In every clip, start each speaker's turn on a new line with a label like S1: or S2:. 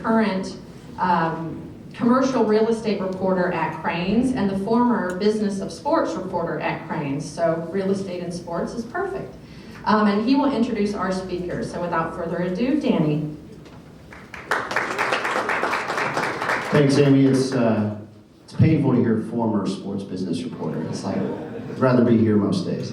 S1: current commercial real estate reporter at Crain's and the former business of sports reporter at Crain's. So real estate and sports is perfect. And he will introduce our speakers. So without further ado, Danny.
S2: Thanks, Amy. It's painful to hear former sports business reporter. It's like, I'd rather be here most days.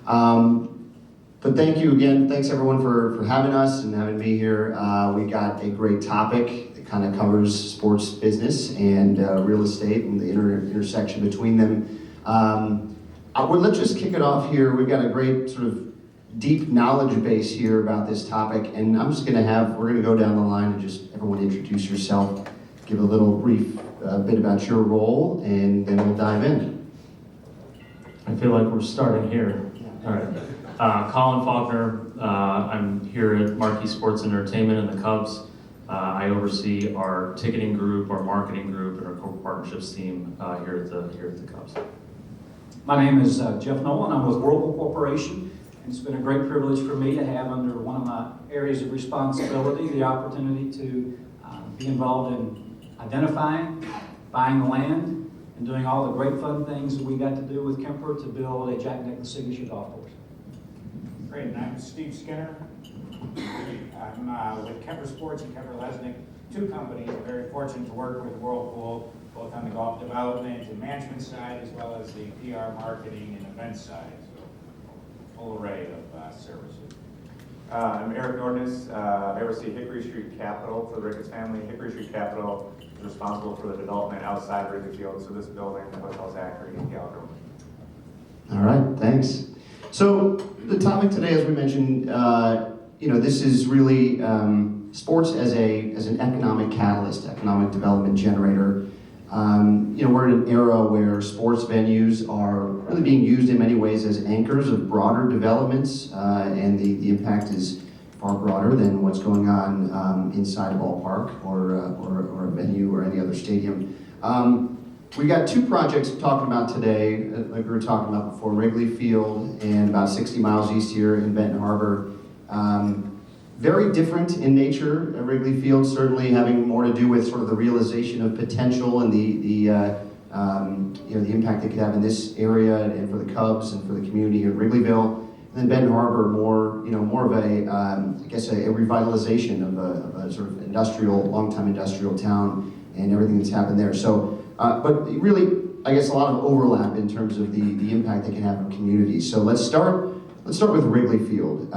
S2: But thank you again. Thanks everyone for having us and having me here. We got a great topic that kind of covers sports business and real estate and the intersection between them. Let's just kick it off here. We've got a great sort of deep knowledge base here about this topic, and we're gonna go down the line and just everyone introduce yourself, give a little brief bit about your role, and then we'll dive in.
S3: I feel like we're starting here. All right. Colin Faulkner. I'm here at Marquee Sports Entertainment and the Cubs. I oversee our ticketing group, our marketing group, and our corporate partnerships team here at the Cubs.
S4: My name is Jeff Nolan. I'm with Whirlpool Corporation. It's been a great privilege for me to have under one of my areas of responsibility the opportunity to be involved in identifying, buying the land, and doing all the great fun things that we got to do with Kemper to build a Jack Nicklaus Signature Golf Course.
S5: Great, and I'm Steve Skinner. I'm with Kemper Sports and Kemper Lesnick, two companies. I'm very fortunate to work with Whirlpool, both on the golf development and management side, as well as the PR, marketing, and event side. Full array of services.
S6: I'm Eric Nordness. I oversee Hickory Street Capital for the Ricketts family. Hickory Street Capital is responsible for the development outside Wrigley Field, so this building, the Hotel Zachary in Gallagher.
S2: All right, thanks. So the topic today, as we mentioned, this is really sports as an economic catalyst, economic development generator. We're in an era where sports venues are really being used in many ways as anchors of broader developments, and the impact is far broader than what's going on inside a ballpark or a venue or any other stadium. We got two projects we're talking about today, like we were talking about before, Wrigley Field and about 60 miles east here in Benton Harbor. Very different in nature at Wrigley Field, certainly having more to do with sort of the realization of potential and the impact it could have in this area and for the Cubs and for the community here at Wrigleyville. And then Benton Harbor, more of a revitalization of a sort of long-time industrial town and everything that's happened there. So, but really, I guess a lot of overlap in terms of the impact they can have on communities. So let's start with Wrigley Field.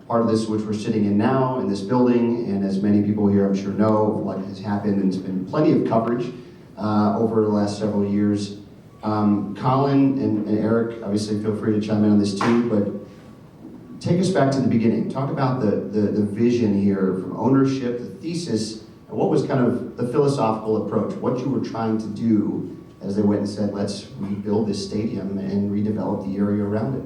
S2: Part of this, which we're sitting in now, in this building, and as many people here I'm sure know, what has happened, and there's been plenty of coverage over the last several years. Colin and Eric, obviously feel free to chime in on this too, but take us back to the beginning. Talk about the vision here from ownership, the thesis, and what was kind of the philosophical approach, what you were trying to do as they went and said, let's rebuild this stadium and redevelop the area around it.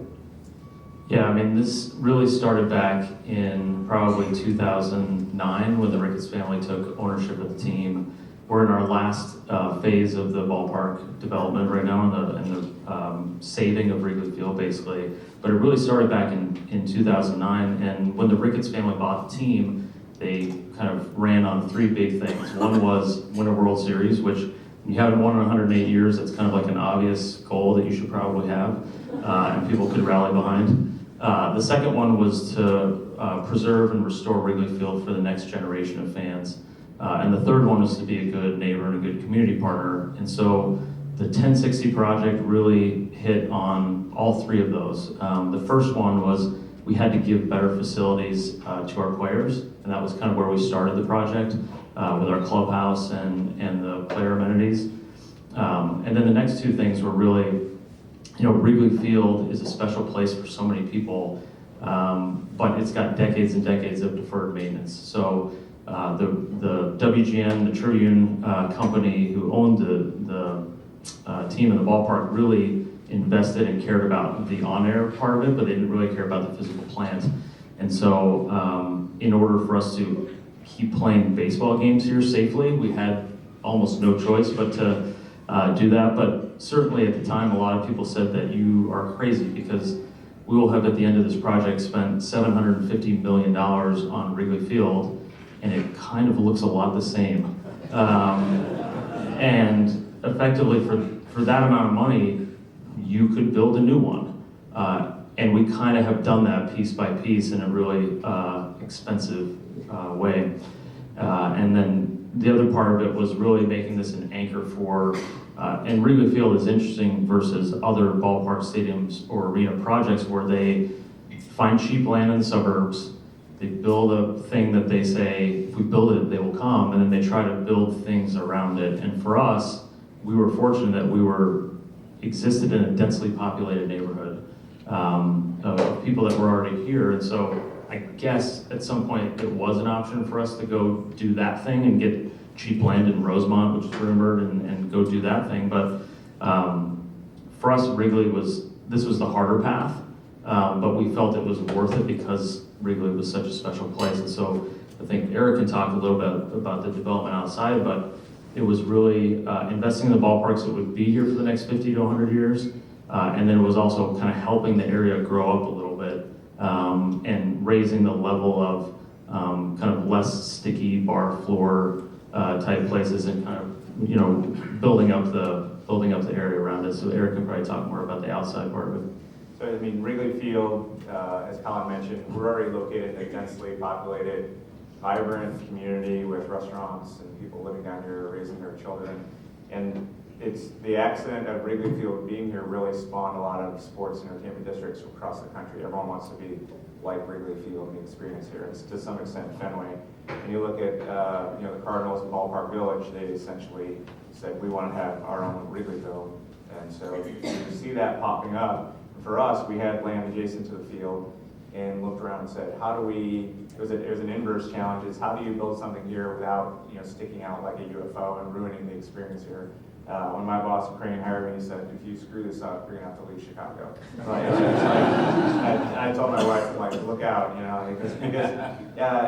S3: Yeah, I mean, this really started back in probably 2009 when the Ricketts family took ownership of the team. We're in our last phase of the ballpark development right now, in the saving of Wrigley Field, basically. But it really started back in 2009, and when the Ricketts family bought the team, they kind of ran on three big things. One was win a World Series, which you haven't won in 108 years. That's kind of like an obvious goal that you should probably have, and people could rally behind. The second one was to preserve and restore Wrigley Field for the next generation of fans. And the third one was to be a good neighbor and a good community partner. And so the 1060 project really hit on all three of those. The first one was we had to give better facilities to our players, and that was kind of where we started the project with our clubhouse and the player amenities. And then the next two things were really, Wrigley Field is a special place for so many people, but it's got decades and decades of deferred maintenance. So the WGN, the Tribune company who owned the team in the ballpark really invested and cared about the on-air part of it, but they didn't really care about the physical plant. And so in order for us to keep playing baseball games here safely, we had almost no choice but to do that. But certainly at the time, a lot of people said that you are crazy because we will have at the end of this project spent $750 million on Wrigley Field, and it kind of looks a lot the same. And effectively, for that amount of money, you could build a new one. And we kind of have done that piece by piece in a really expensive way. And then the other part of it was really making this an anchor for, and Wrigley Field is interesting versus other ballpark stadiums or arena projects where they find cheap land in the suburbs, they build a thing that they say, if we build it, they will come, and then they try to build things around it. And for us, we were fortunate that we existed in a densely populated neighborhood of people that were already here. And so I guess at some point it was an option for us to go do that thing and get cheap land in Rosemont, which is rumored, and go do that thing. But for us, Wrigley this was the harder path, but we felt it was worth it because Wrigley was such a special place. And so I think Eric can talk a little bit about the development outside, but it was really investing in the ballparks that would be here for the next 50 to 100 years. And then it was also kind of helping the area grow up a little bit and raising the level of kind of less sticky bar floor type places and kind of, building up the area around it. So Eric can probably talk more about the outside part of it.
S6: So, I mean, Wrigley Field, as Colin mentioned, we're already located in a densely populated, vibrant community with restaurants and people living down here, raising their children. And it's the accident of Wrigley Field being here really spawned a lot of sports and entertainment districts across the country. Everyone wants to be like Wrigley Field and the experience here. It's to some extent Fenway. And you look at the Cardinals in Ballpark Village, they essentially said we want to have our own Wrigleyville. And so you see that popping up. For us, we had land adjacent to the field and looked around and said, how do we, it was an inverse challenge, is how do you build something here without sticking out like a UFO and ruining the experience here? When my boss Crane hired me, he said, if you screw this up, you're gonna have to leave Chicago. I told my wife, look out,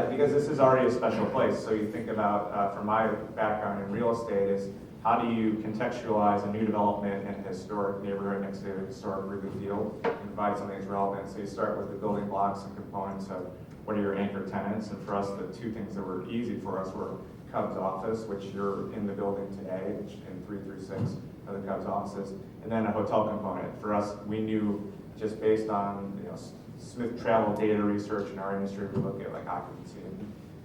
S6: because this is already a special place. So you think about, from my background in real estate, is how do you contextualize a new development in a historic neighborhood next to a historic Wrigley Field and provide something that's relevant? So you start with the building blocks and components of what are your anchor tenants, and for us, the two things that were easy for us were Cubs office, which you're in the building today, which in 336 are the Cubs offices, and then a hotel component. For us, we knew just based on Smith Travel data research in our industry, we look at occupancy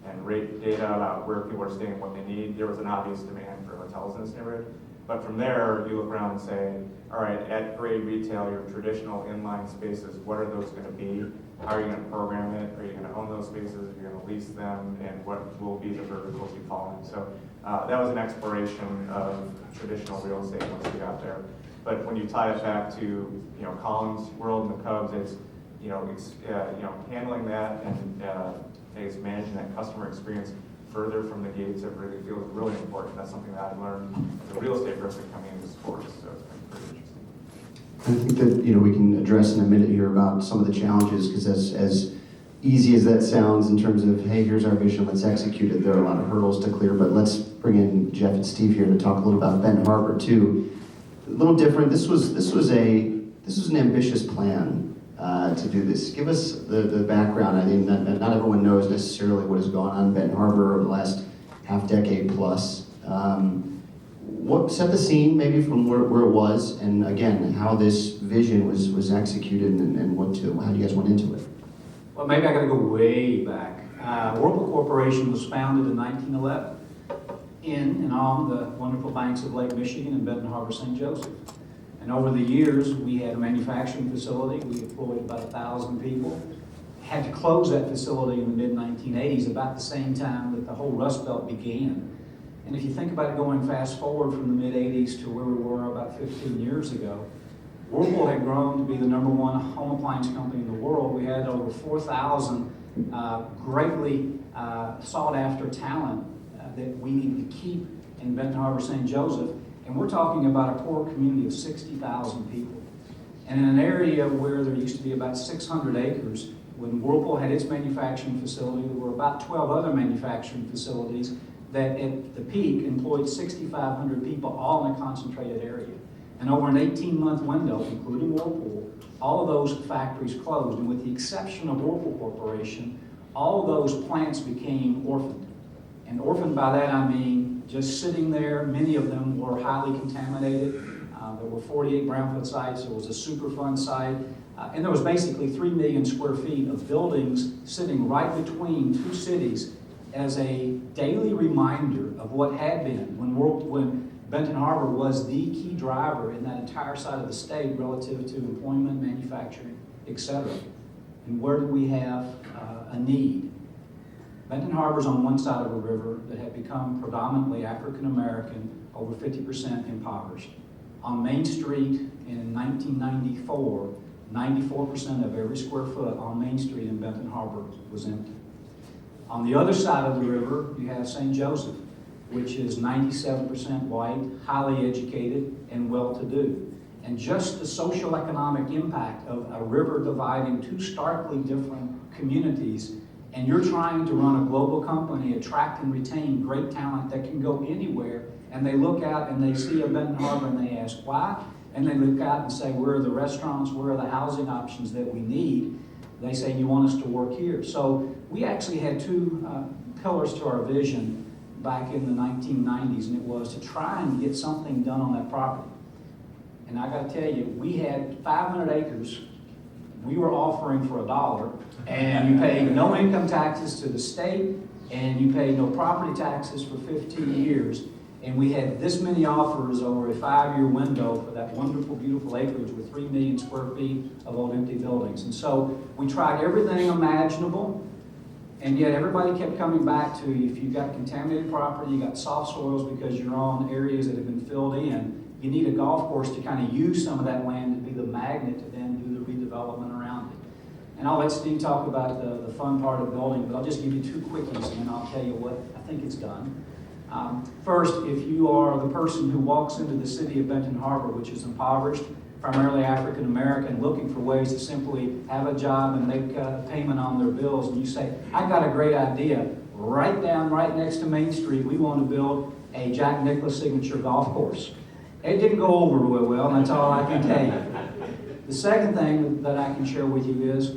S6: and rate data about where people are staying, what they need. There was an obvious demand for hotels in this neighborhood. But from there, you look around and say, all right, at grade retail, your traditional inline spaces, what are those going to be? How are you going to program it? Are you going to own those spaces? Are you going to lease them? And what will be the verticals you fall in? So that was an exploration of traditional real estate once we got there. But when you tie it back to Colin's world and the Cubs, it's handling that and managing that customer experience further from the gates of Wrigley Field is really important. That's something that I learned as a real estate person coming into sports. So it's been pretty interesting.
S2: I think that we can address in a minute here about some of the challenges, because as easy as that sounds in terms of, hey, here's our vision, let's execute it, there are a lot of hurdles to clear. But let's bring in Jeff and Steve here to talk a little about Benton Harbor too. A little different. This was an ambitious plan to do this. Give us the background. I mean, not everyone knows necessarily what has gone on in Benton Harbor over the last half decade plus. What set the scene maybe from where it was, and again, how this vision was executed, and how you guys went into it?
S4: Well, maybe I got to go way back. Whirlpool Corporation was founded in 1911 in and on the wonderful banks of Lake Michigan in Benton Harbor, St. Joseph. And over the years, we had a manufacturing facility. We employed about 1,000 people. Had to close that facility in the mid-1980s, about the same time that the whole Rust Belt began. And if you think about it going fast forward from the mid-80s to where we were about 15 years ago, Whirlpool had grown to be the #1 home appliance company in the world. We had over 4,000 greatly sought-after talent that we needed to keep in Benton Harbor, St. Joseph. And we're talking about a core community of 60,000 people. And in an area where there used to be about 600 acres, when Whirlpool had its manufacturing facility, there were about 12 other manufacturing facilities that at the peak employed 6,500 people all in a concentrated area. And over an 18-month window, including Whirlpool, all of those factories closed. And with the exception of Whirlpool Corporation, all of those plants became orphaned. And orphaned by that, I mean just sitting there. Many of them were highly contaminated. There were 48 brownfield sites. There was a Superfund site. And there was basically 3 million square feet of buildings sitting right between two cities as a daily reminder of what had been when Benton Harbor was the key driver in that entire side of the state relative to employment, manufacturing, etc. And where do we have a need? Benton Harbor's on one side of a river that had become predominantly African American, over 50% impoverished. On Main Street in 1994, 94% of every square foot on Main Street in Benton Harbor was empty. On the other side of the river, you have St. Joseph, which is 97% white, highly educated, and well-to-do. And just the social economic impact of a river dividing two starkly different communities, and you're trying to run a global company, attract and retain great talent that can go anywhere, and they look out and they see a Benton Harbor and they ask why, and they look out and say, where are the restaurants, where are the housing options that we need? They say, you want us to work here. So we actually had two pillars to our vision back in the 1990s, and it was to try and get something done on that property. And I gotta tell you, we had 500 acres. We were offering for $1, and you paid no income taxes to the state, and you paid no property taxes for 15 years. And we had this many offers over a 5-year window for that wonderful, beautiful acreage with 3 million square feet of old empty buildings. And so we tried everything imaginable, and yet everybody kept coming back to, if you've got contaminated property, you got soft soils because you're on areas that have been filled in, you need a golf course to kind of use some of that land to be the magnet to then do the redevelopment around it. And I'll let Steve talk about the fun part of building, but I'll just give you 2 quickies and then I'll tell you what I think it's done. First, if you are the person who walks into the city of Benton Harbor, which is impoverished, primarily African American, looking for ways to simply have a job and make a payment on their bills, and you say, I got a great idea, right next to Main Street, we want to build a Jack Nicklaus signature golf course. It didn't go over real well, and that's all I can tell you. The second thing that I can share with you is,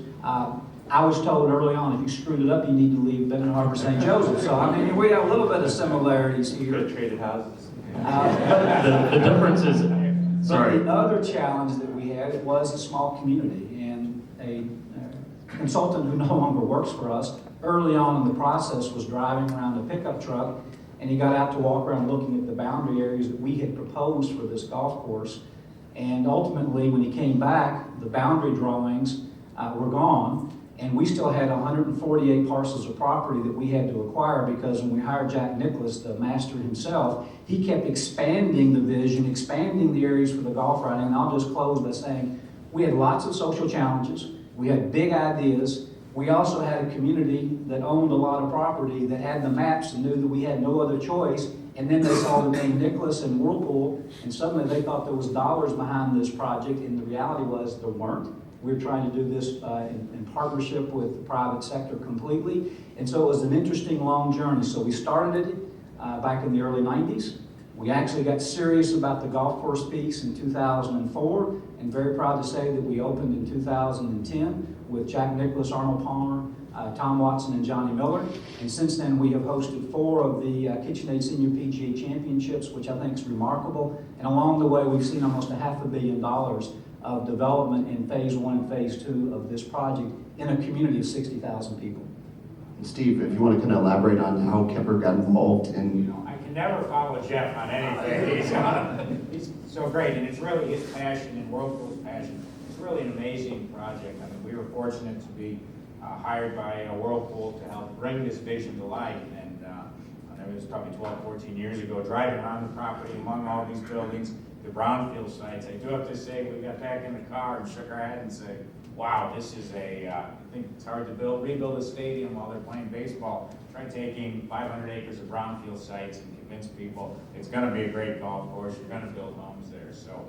S4: I was told early on, if you screwed it up, you need to leave Benton Harbor St. Joseph. So, I mean, we have a little bit of similarities here.
S6: Could have traded houses.
S3: The difference is, sorry.
S4: But the other challenge that we had was a small community, and a consultant who no longer works for us, early on in the process was driving around a pickup truck, and he got out to walk around looking at the boundary areas that we had proposed for this golf course. And ultimately, when he came back, the boundary drawings were gone. And we still had 148 parcels of property that we had to acquire, because when we hired Jack Nicklaus, the master himself, he kept expanding the vision, expanding the areas for the golf riding. And I'll just close by saying we had lots of social challenges. We had big ideas. We also had a community that owned a lot of property, that had the maps and knew that we had no other choice. And then they saw the name Nicklaus and Whirlpool, and suddenly they thought there was dollars behind this project, and the reality was there weren't. We were trying to do this in partnership with the private sector completely. And so it was an interesting, long journey. So we started it back in the early 90s. We actually got serious about the golf course piece in 2004, and very proud to say that we opened in 2010 with Jack Nicklaus, Arnold Palmer, Tom Watson, and Johnny Miller. And since then, we have hosted 4 of the KitchenAid Senior PGA Championships, which I think is remarkable. And along the way, we've seen almost $500 million of development in phase 1 and phase 2 of this project in a community of 60,000 people.
S2: And Steve, if you want to kind of elaborate on how Kemper got involved in...
S5: I can never follow Jeff on anything. He's so great, and it's really his passion and Whirlpool's passion. It's really an amazing project. I mean, we were fortunate to be hired by Whirlpool to help bring this vision to life. And it was probably 12, 14 years ago, driving around the property among all these buildings, the brownfield sites. I do have to say, we got back in the car and shook our head and said, wow, this is I think it's hard to rebuild a stadium while they're playing baseball. Try taking 500 acres of brownfield sites and convince people it's going to be a great golf course, you're going to build homes there. So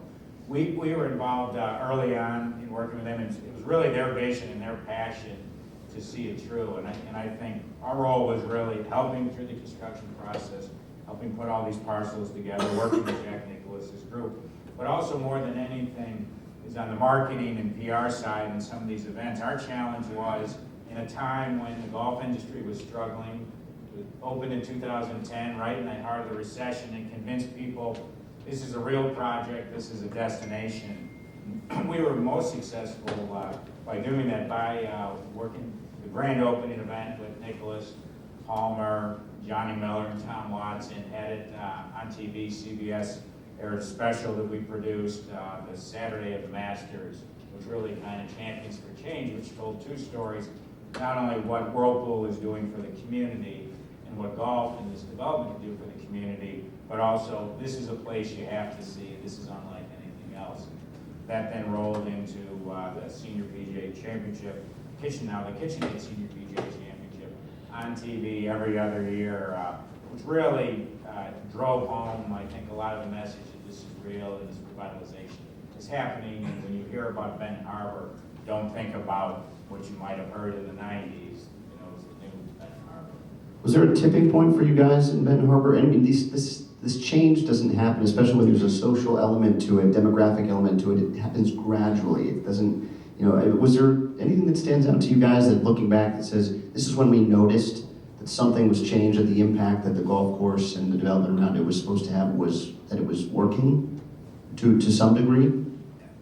S5: we were involved early on in working with them, and it was really their vision and their passion to see it through. And I think our role was really helping through the construction process, helping put all these parcels together, working with Jack Nicklaus's group. But also, more than anything, is on the marketing and PR side in some of these events. Our challenge was, in a time when the golf industry was struggling with opened in 2010, right in the heart of the recession, and convinced people this is a real project, this is a destination. We were most successful by doing that by working the grand opening event with Nicholas Palmer, Johnny Miller, and Tom Watson, had it on TV. CBS aired a special that we produced the Saturday of the Masters, which really kind of Champions for Change, which told two stories, not only what Whirlpool is doing for the community and what golf and this development can do for the community, but also this is a place you have to see. This is unlike anything else. That then rolled into the Senior PGA Championship, the KitchenAid Senior PGA Championship on TV every other year, which really drove home, I think, a lot of the message that this is real and this revitalization is happening. And when you hear about Benton Harbor, don't think about what you might have heard in the 90s. You know, it's the new Benton Harbor.
S2: Was there a tipping point for you guys in Benton Harbor? I mean, this change doesn't happen, especially when there's a social element to it, demographic element to it. It happens gradually. It doesn't, you know, was there anything that stands out to you guys that looking back that says, this is when we noticed that something was changed, that the impact that the golf course and the development around it was supposed to have was that it was working to some degree?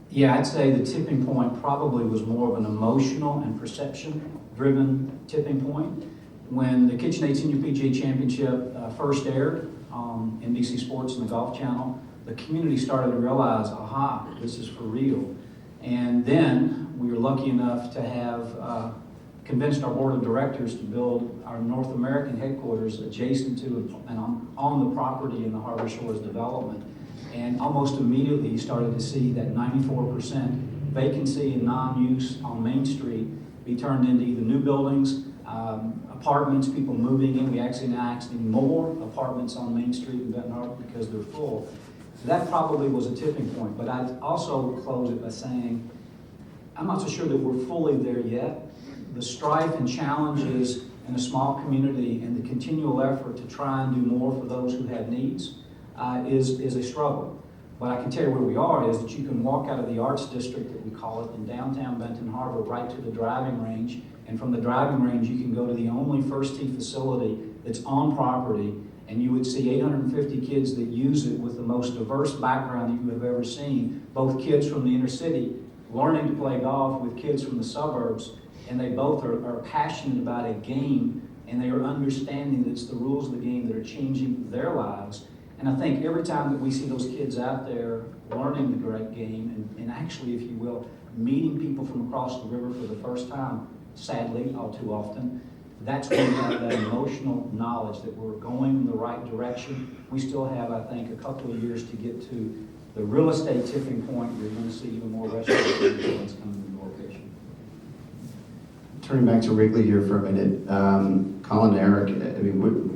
S4: Yeah, I'd say the tipping point probably was more of an emotional and perception-driven tipping point. When the KitchenAid Senior PGA Championship first aired on NBC Sports and the Golf Channel, the community started to realize, aha, this is for real. And then we were lucky enough to have convinced our board of directors to build our North American headquarters adjacent to and on the property in the Harbor Shores development. And almost immediately you started to see that 94% vacancy and non-use on Main Street be turned into either new buildings, apartments, people moving in. We actually now need more apartments on Main Street in Benton Harbor because they're full. So that probably was a tipping point. But I'd also close it by saying, I'm not so sure that we're fully there yet. The strife and challenges in a small community and the continual effort to try and do more for those who have needs is a struggle. But I can tell you where we are is that you can walk out of the Arts District, that we call it, in downtown Benton Harbor, right to the driving range. And from the driving range, you can go to the only First Tee facility that's on property, and you would see 850 kids that use it with the most diverse background that you have ever seen. Both kids from the inner city learning to play golf with kids from the suburbs, and they both are passionate about a game, and they are understanding that it's the rules of the game that are changing their lives. And I think every time that we see those kids out there learning the great game, and actually, if you will, meeting people from across the river for the first time, sadly, all too often, that's when we have that emotional knowledge that we're going in the right direction. We still have, I think, a couple of years to get to the real estate tipping point where you're going to see even more restaurants coming to the location.
S2: Turning back to Wrigley here for a minute, Colin and Eric, I mean,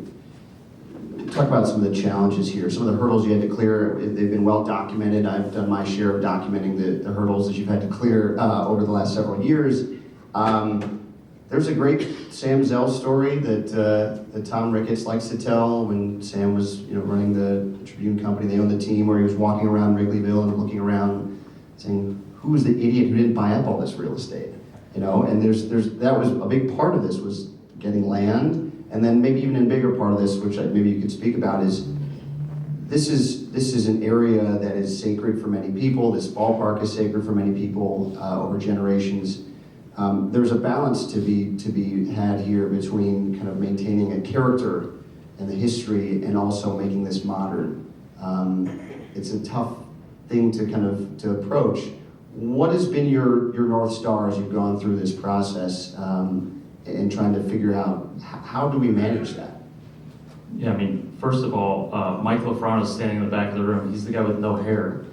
S2: talk about some of the challenges here, some of the hurdles you had to clear. They've been well documented. I've done my share of documenting the hurdles that you've had to clear over the last several years. There's a great Sam Zell story that Tom Ricketts likes to tell when Sam was running the Tribune company. They owned the team, where he was walking around Wrigleyville and looking around saying, who was the idiot who didn't buy up all this real estate? And that was a big part of this, was getting land. And then maybe even a bigger part of this, which maybe you could speak about, is this is an area that is sacred for many people. This ballpark is sacred for many people over generations. There's a balance to be had here between kind of maintaining a character and the history and also making this modern. It's a tough thing to approach. What has been your North Star as you've gone through this process and trying to figure out how do we manage that?
S3: Yeah, I mean, first of all, Mike LaFrana is standing in the back of the room. He's the guy with no hair.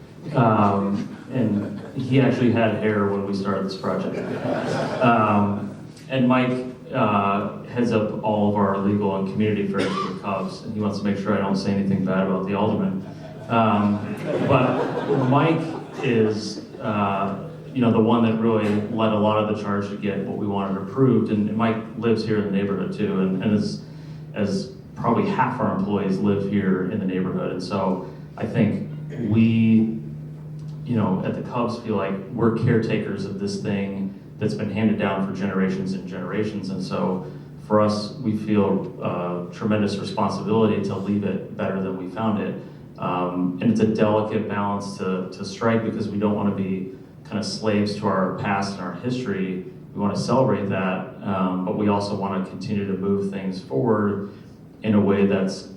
S3: And he actually had hair when we started this project. And Mike heads up all of our legal and community affairs for the Cubs, and he wants to make sure I don't say anything bad about the alderman. But Mike is the one that really led a lot of the charge to get what we wanted approved. And Mike lives here in the neighborhood too, and as probably half our employees live here in the neighborhood. And so I think we, at the Cubs feel like we're caretakers of this thing that's been handed down for generations and generations. And so for us, we feel tremendous responsibility to leave it better than we found it. And it's a delicate balance to strike because we don't want to be kind of slaves to our past and our history. We want to celebrate that, but we also want to continue to move things forward in a way that's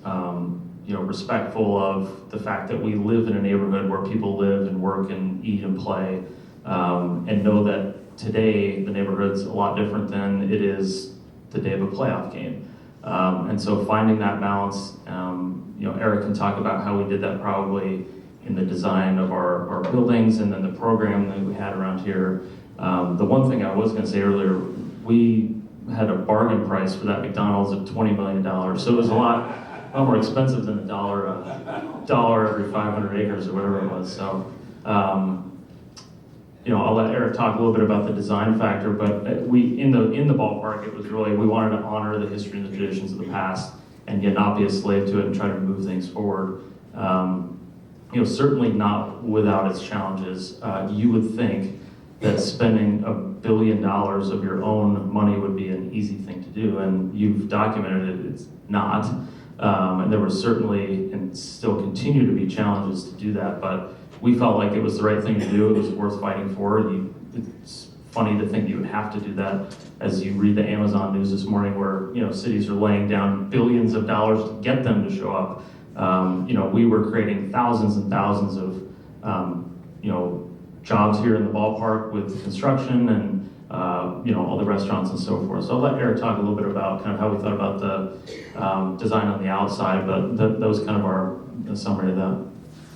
S3: respectful of the fact that we live in a neighborhood where people live and work and eat and play, and know that today the neighborhood's a lot different than it is the day of a playoff game. And so finding that balance, Eric can talk about how we did that probably in the design of our buildings and then the program that we had around here. The one thing I was going to say earlier, we had a bargain price for that McDonald's of $20 million. So it was a lot more expensive than a dollar every 500 acres or whatever it was. So, I'll let Eric talk a little bit about the design factor, but we, in the ballpark, it was really, we wanted to honor the history and the traditions of the past and yet not be a slave to it and try to move things forward. Certainly not without its challenges. You would think that spending $1 billion of your own money would be an easy thing to do, and you've documented it, it's not. And there were certainly, and still continue to be, challenges to do that, but we felt like it was the right thing to do. It was worth fighting for. It's funny to think you would have to do that as you read the Amazon news this morning where, cities are laying down billions of dollars to get them to show up. We were creating thousands and thousands of, jobs here in the ballpark with construction and, all the restaurants and so forth. So I'll let Eric talk a little bit about kind of how we thought about the design on the outside, but that was kind of our summary of that.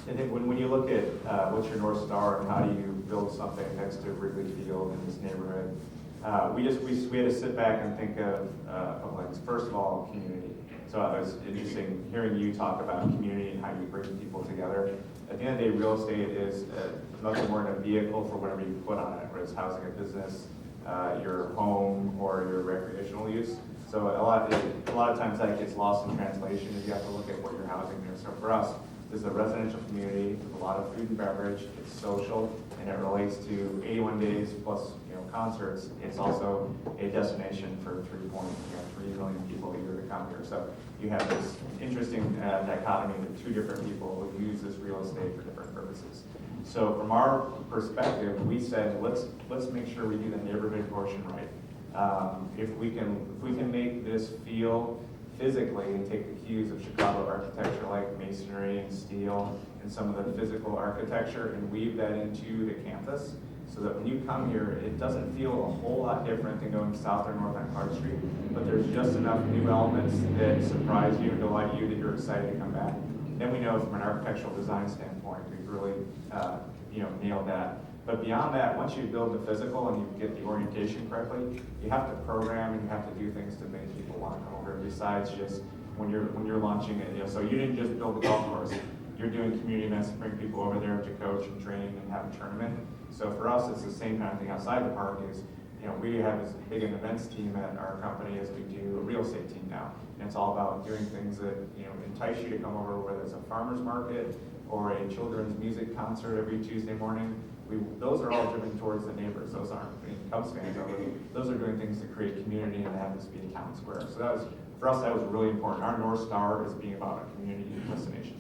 S6: I think when you look at what's your North Star and how do you build something next to Wrigley Field in this neighborhood, we had to sit back and think of a couple things. First of all, community. So it was interesting hearing you talk about community and how you bring people together. At the end of the day, real estate is nothing more than a vehicle for whatever you put on it, whether it's housing a business, your home, or your recreational use. So a lot of times that gets lost in translation if you have to look at what you're housing there. So for us, this is a residential community with a lot of food and beverage. It's social, and it relates to 81 days plus concerts. It's also a destination for 3 million people a year to come here. So you have this interesting dichotomy of 2 different people who use this real estate for different purposes. So from our perspective, we said let's make sure we do the neighborhood portion right. If we can make this feel physically and take the cues of Chicago architecture like masonry and steel and some of the physical architecture and weave that into the campus so that when you come here, it doesn't feel a whole lot different than going south or north on Clark Street, but there's just enough new elements that surprise you and delight you that you're excited to come back. Then we know from an architectural design standpoint, we've really nailed that. But beyond that, once you build the physical and you get the orientation correctly, you have to program and you have to do things to make people want to come over. Besides just when you're launching it, so you didn't just build a golf course. You're doing community events to bring people over there to coach and train and have a tournament. So for us, it's the same kind of thing outside the park. Is we have as big an events team at our company as we do a real estate team now, and it's all about doing things that entice you to come over, whether it's a farmer's market or a children's music concert every Tuesday morning. Those are all driven towards the neighbors. Those aren't Cubs fans over. Those are doing things to create community and have this be a town square. So for us, that was really important. Our North Star is being about a community destination.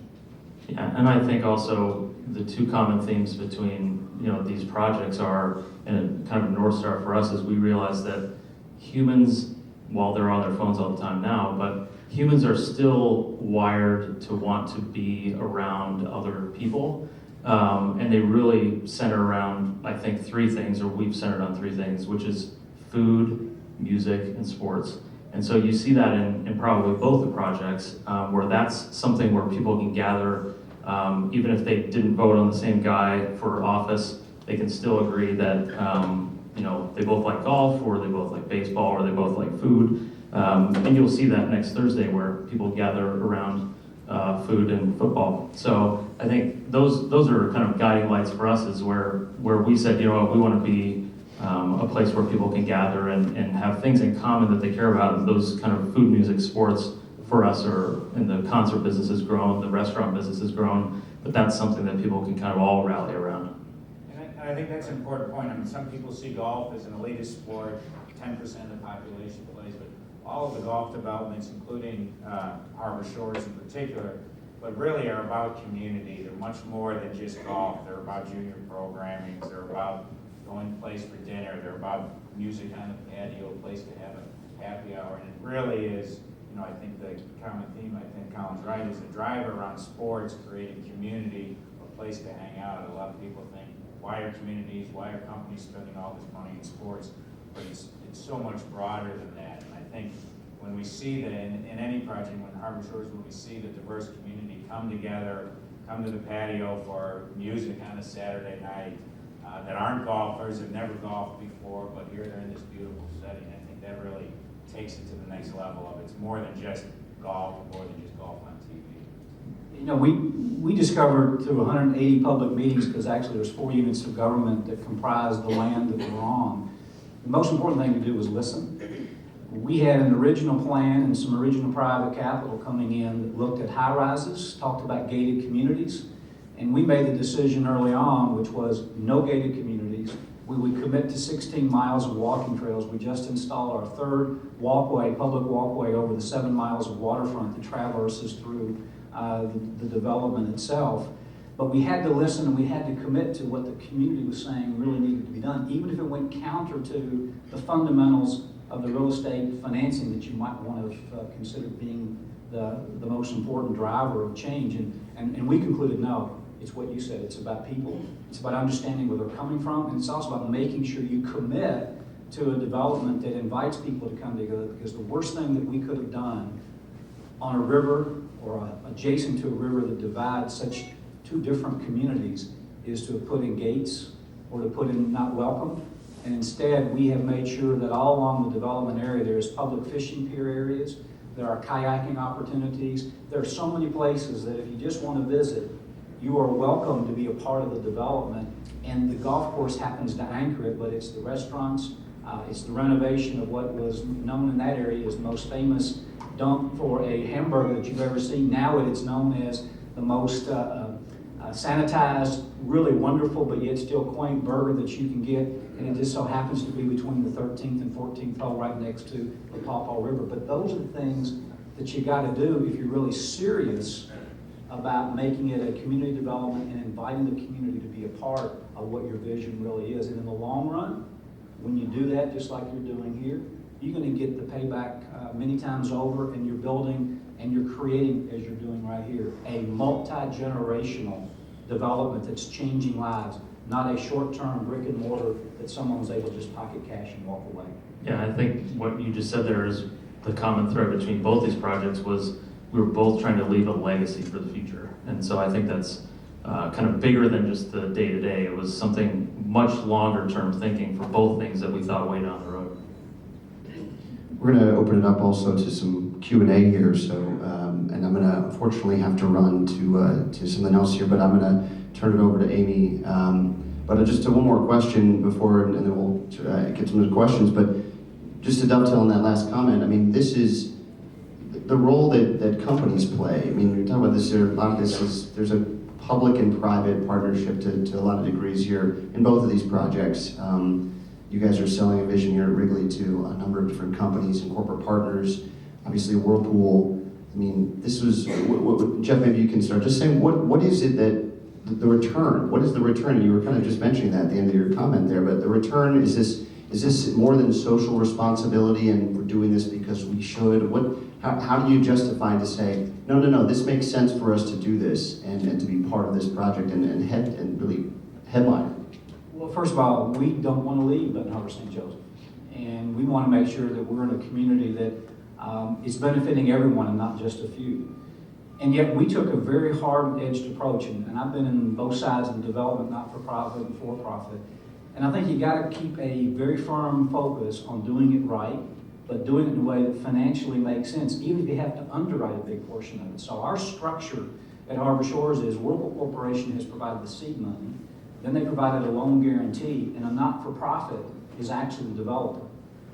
S3: Yeah, and I think also the 2 common themes between these projects are, and kind of North Star for us, is we realize that humans, while they're on their phones all the time now, but humans are still wired to want to be around other people. And they really center around, I think, 3 things, or we've centered on 3 things, which is food, music, and sports. And so you see that in probably both the projects, where that's something where people can gather, even if they didn't vote on the same guy for office, they can still agree that they both like golf, or they both like baseball, or they both like food. And you'll see that next Thursday where people gather around food and football. So I think those are kind of guiding lights for us, is where we said, we want to be a place where people can gather and have things in common that they care about. And those kind of food, music, sports for us and the concert business has grown, the restaurant business has grown, but that's something that people can kind of all rally around.
S5: And I think that's an important point. I mean, some people see golf as an elitist sport, 10% of the population plays, but all of the golf developments, including Harbor Shores in particular, but really are about community. They're much more than just golf. They're about junior programming. They're about going to place for dinner. They're about music on the patio, a place to have a happy hour. And it really is, you know, I think the common theme, I think Colin's right, is the drive around sports, creating community, a place to hang out. A lot of people think, why are communities, why are companies spending all this money in sports? But it's so much broader than that. And I think when we see that in any project, when Harbor Shores, when we see the diverse community come together, come to the patio for music on a Saturday night, that aren't golfers, have never golfed before, but here they're in this beautiful setting, I think that really takes it to the next level of it's more than just golf, more than just golf on TV.
S4: You know, we discovered through 180 public meetings, because actually there's 4 units of government that comprise the land that we're on. The most important thing to do was listen. We had an original plan and some original private capital coming in that looked at high rises, talked about gated communities, and we made the decision early on, which was no gated communities. We would commit to 16 miles of walking trails. We just installed our 3rd walkway, public walkway over the 7 miles of waterfront that traverses through the development itself. But we had to listen and we had to commit to what the community was saying really needed to be done, even if it went counter to the fundamentals of the real estate financing that you might want to have considered being the most important driver of change. And we concluded, no, it's what you said. It's about people. It's about understanding where they're coming from. And it's also about making sure you commit to a development that invites people to come together, because the worst thing that we could have done on a river or adjacent to a river that divides such 2 different communities is to have put in gates or to put in not welcome. And instead, we have made sure that all along the development area, there's public fishing pier areas, there are kayaking opportunities. There are so many places that if you just want to visit, you are welcome to be a part of the development. And the golf course happens to anchor it, but it's the restaurants, it's the renovation of what was known in that area as the most famous dump for a hamburger that you've ever seen. Now it is known as the most sanitized, really wonderful, but yet still quaint burger that you can get. And it just so happens to be between the 13th and 14th hole right next to the Paw Paw River. But those are the things that you got to do if you're really serious about making it a community development and inviting the community to be a part of what your vision really is. And in the long run, when you do that, just like you're doing here, you're going to get the payback many times over, and you're building and you're creating, as you're doing right here, a multi-generational development that's changing lives, not a short-term brick and mortar that someone was able to just pocket cash and walk away.
S3: Yeah, I think what you just said there is the common thread between both these projects was we were both trying to leave a legacy for the future. And so I think that's kind of bigger than just the day-to-day. It was something much longer-term thinking for both things that we thought way down the road.
S2: We're going to open it up also to some Q&A here, so and I'm going to unfortunately have to run to something else here, but I'm going to turn it over to Amy. But just one more question before, and then we'll get some of the questions. But just to dovetail on that last comment, I mean, this is the role that companies play. I mean, we're talking about this here. A lot of this is there's a public and private partnership to a lot of degrees here in both of these projects. You guys are selling a vision here at Wrigley to a number of different companies and corporate partners. Obviously, Whirlpool. I mean, this was, Jeff, maybe you can start just saying, what is it that, the return, what is the return? You were kind of just mentioning that at the end of your comment there, but the return, is this more than social responsibility and we're doing this because we should? How do you justify to say, no, this makes sense for us to do this and to be part of this project and really headline it?
S4: Well, first of all, we don't want to leave Benton Harbor St. Joseph. And we want to make sure that we're in a community that is benefiting everyone and not just a few. And yet we took a very hard-edged approach, and I've been in both sides of development, not-for-profit and for-profit. And I think you got to keep a very firm focus on doing it right, but doing it in a way that financially makes sense, even if you have to underwrite a big portion of it. So our structure at Harbor Shores is Whirlpool Corporation has provided the seed money, then they provided a loan guarantee, and a not-for-profit is actually the developer.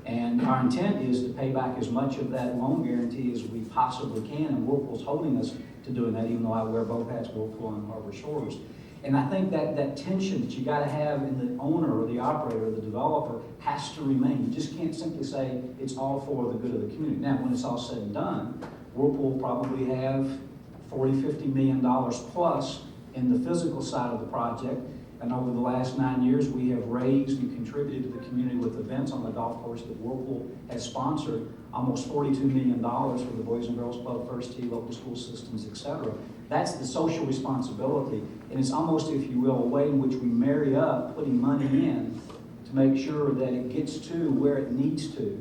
S4: And our intent is to pay back as much of that loan guarantee as we possibly can, and Whirlpool's holding us to doing that, even though I wear both hats, Whirlpool and Harbor Shores. And I think that tension that you gotta have in the owner or the operator or the developer has to remain. You just can't simply say it's all for the good of the community. Now, when it's all said and done, Whirlpool will probably have $40–50 million plus in the physical side of the project. And over the last 9 years, we have raised and contributed to the community with events on the golf course that Whirlpool has sponsored, almost $42 million for the Boys and Girls Club, First Tee, local school systems, etc. That's the social responsibility, and it's almost, if you will, a way in which we marry up putting money in to make sure that it gets to where it needs to.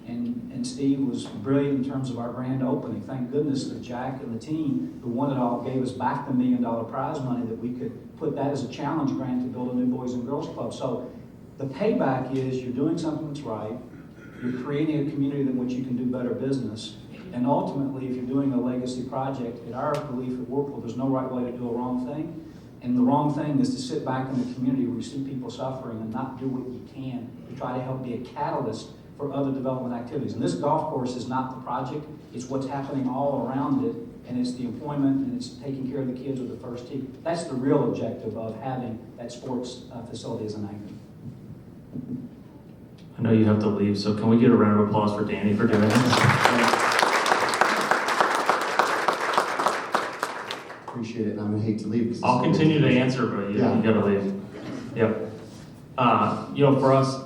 S4: And Steve was brilliant in terms of our grand opening. Thank goodness that Jack and the team who won it all gave us back the $1 million prize money that we could put that as a challenge grant to build a new Boys and Girls Club. So the payback is you're doing something that's right, you're creating a community in which you can do better business, and ultimately, if you're doing a legacy project, in our belief at Whirlpool, there's no right way to do a wrong thing. And the wrong thing is to sit back in the community where you see people suffering and not do what you can to try to help be a catalyst for other development activities. And this golf course is not the project, it's what's happening all around it, and it's the employment, and it's taking care of the kids with the First Tee. That's the real objective of having that sports facility as an anchor.
S3: I know you have to leave, so can we get a round of applause for Danny for doing this?
S2: Appreciate it, and I'm gonna hate to leave. 'Cause
S3: I'll continue to answer, but you gotta leave. Yep. For us,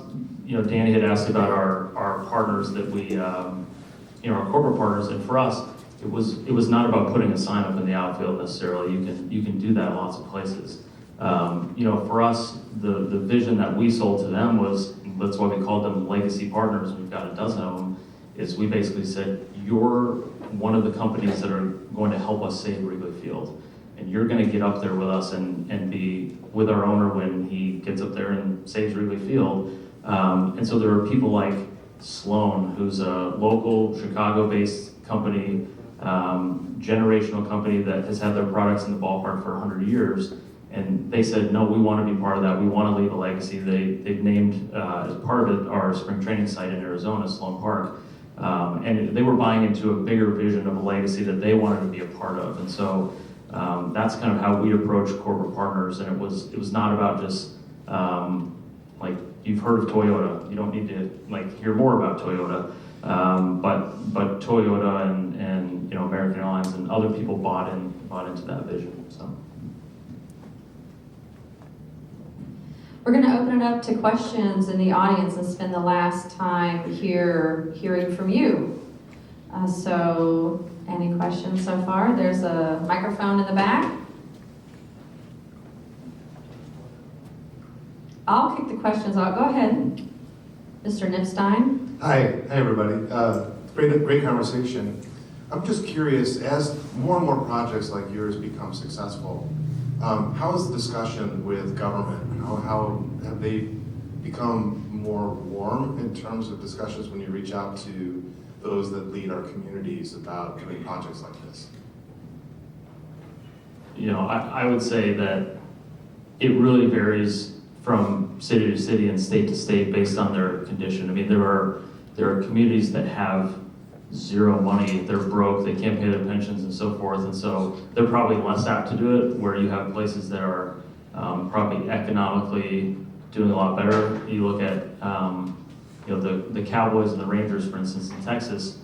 S3: Danny had asked about our partners that we, our corporate partners, and for us, it was not about putting a sign up in the outfield necessarily. You can do that lots of places. For us, the vision that we sold to them was, that's why we called them legacy partners. We've got a dozen of them. Is we basically said, you're one of the companies that are going to help us save Wrigley Field. And you're going to get up there with us and be with our owner when he gets up there and saves Wrigley Field. And so there are people like Sloan, who's a local Chicago-based company, generational company that has had their products in the ballpark for 100 years. And they said, no, we want to be part of that. We want to leave a legacy. They've named, as part of it, our spring training site in Arizona, Sloan Park. And they were buying into a bigger vision of a legacy that they wanted to be a part of. And so that's kind of how we approach corporate partners. And it was not about just, like, you've heard of Toyota. You don't need to hear more about Toyota. But Toyota and American Airlines and other people bought into that vision. So.
S1: We're going to open it up to questions in the audience and spend the last time here hearing from you. So, any questions so far? There's a microphone in the back. I'll kick the questions out. Go ahead, Mr. Nipstein.
S7: Hi everybody. Great conversation. I'm just curious, as more and more projects like yours become successful, how is the discussion with government? How have they become more warm in terms of discussions when you reach out to those that lead our communities about doing projects like this?
S3: I would say that it really varies from city to city and state to state based on their condition. I mean, there are communities that have zero money, they're broke, they can't pay their pensions and so forth, and so they're probably less apt to do it, where you have places that are probably economically doing a lot better. You look at the Cowboys and the Rangers, for instance, in Texas,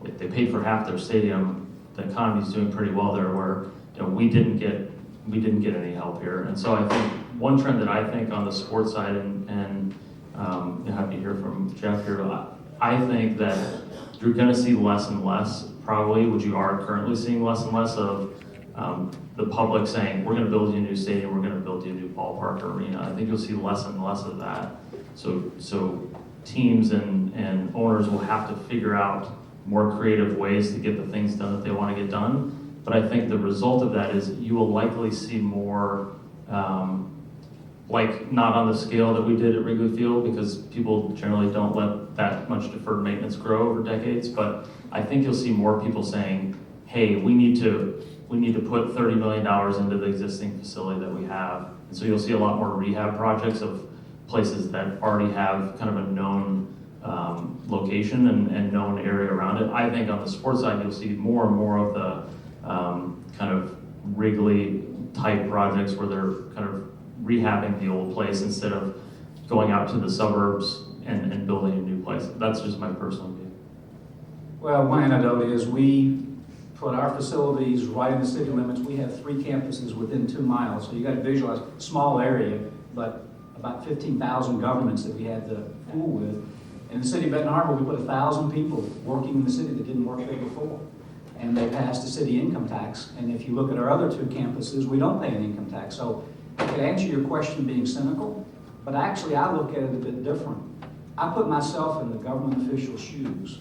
S3: if they paid for half their stadium, the economy's doing pretty well there, where we didn't get any help here. And so I think one trend that I think on the sports side, and happy to hear from Jeff here, I think that you're going to see less and less, probably, which you are currently seeing less and less of, the public saying, we're going to build you a new stadium, we're going to build you a new ballpark or arena. I think you'll see less and less of that. So teams and owners will have to figure out more creative ways to get the things done that they want to get done. But I think the result of that is you will likely see more, not on the scale that we did at Wrigley Field, because people generally don't let that much deferred maintenance grow over decades. But I think you'll see more people saying, hey, we need to put $30 million into the existing facility that we have. And so you'll see a lot more rehab projects of places that already have kind of a known location and known area around it. I think on the sports side, you'll see more and more of the kind of Wrigley type projects where they're kind of rehabbing the old place instead of going out to the suburbs and building a new place. That's just my personal view.
S4: Well, one anecdote is we put our facilities right in the city limits. We have 3 campuses within 2 miles. So you got to visualize, small area, but about 15,000 governments that we had to fool with. In the city of Benton Harbor, we put 1,000 people working in the city that didn't work there before. And they passed the city income tax. And if you look at our other 2 campuses, we don't pay an income tax. So I could answer your question being cynical, but actually I look at it a bit different. I put myself in the government official's shoes,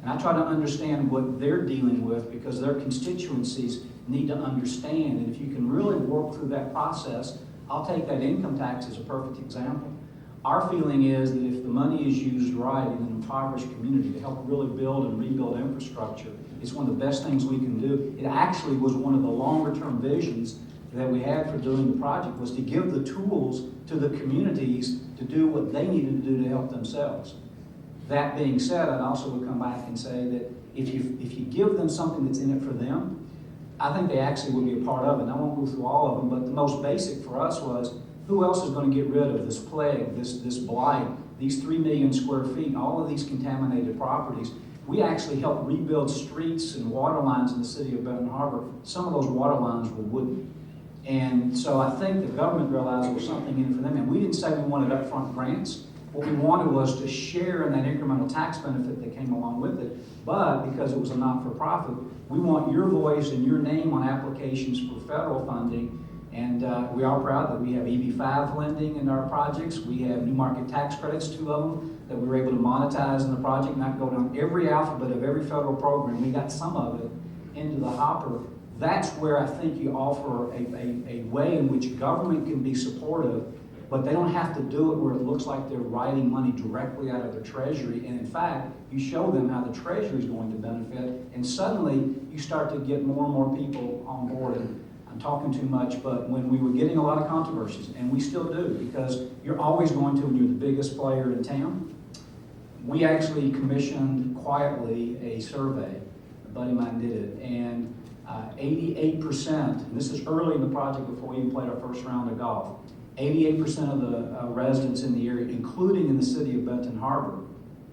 S4: and I try to understand what they're dealing with because their constituencies need to understand. And if you can really work through that process, I'll take that income tax as a perfect example. Our feeling is that if the money is used right in an impoverished community to help really build and rebuild infrastructure, it's one of the best things we can do. It actually was one of the longer-term visions that we had for doing the project, was to give the tools to the communities to do what they needed to do to help themselves. That being said, I'd also would come back and say that if you give them something that's in it for them, I think they actually would be a part of it. And I won't go through all of them, but the most basic for us was, who else is going to get rid of this plague, this blight, these 3 million square feet, all of these contaminated properties? We actually helped rebuild streets and water lines in the city of Benton Harbor. Some of those water lines were wooden. And so I think the government realized there was something in it for them. And we didn't say we wanted upfront grants. What we wanted was to share in that incremental tax benefit that came along with it. But because it was a not-for-profit, we want your voice and your name on applications for federal funding. And we are proud that we have EB-5 lending in our projects. We have new market tax credits, 2 of them, that we were able to monetize in the project, not go down every alphabet of every federal program. We got some of it into the hopper. That's where I think you offer a way in which government can be supportive, but they don't have to do it where it looks like they're writing money directly out of their treasury. And in fact, you show them how the treasury is going to benefit, and suddenly you start to get more and more people on board. And I'm talking too much, but when we were getting a lot of controversies, and we still do, because you're always going to when you're the biggest player in town, we actually commissioned quietly a survey. A buddy of mine did it, and 88%, and this is early in the project before we even played our first round of golf, 88% of the residents in the area, including in the city of Benton Harbor,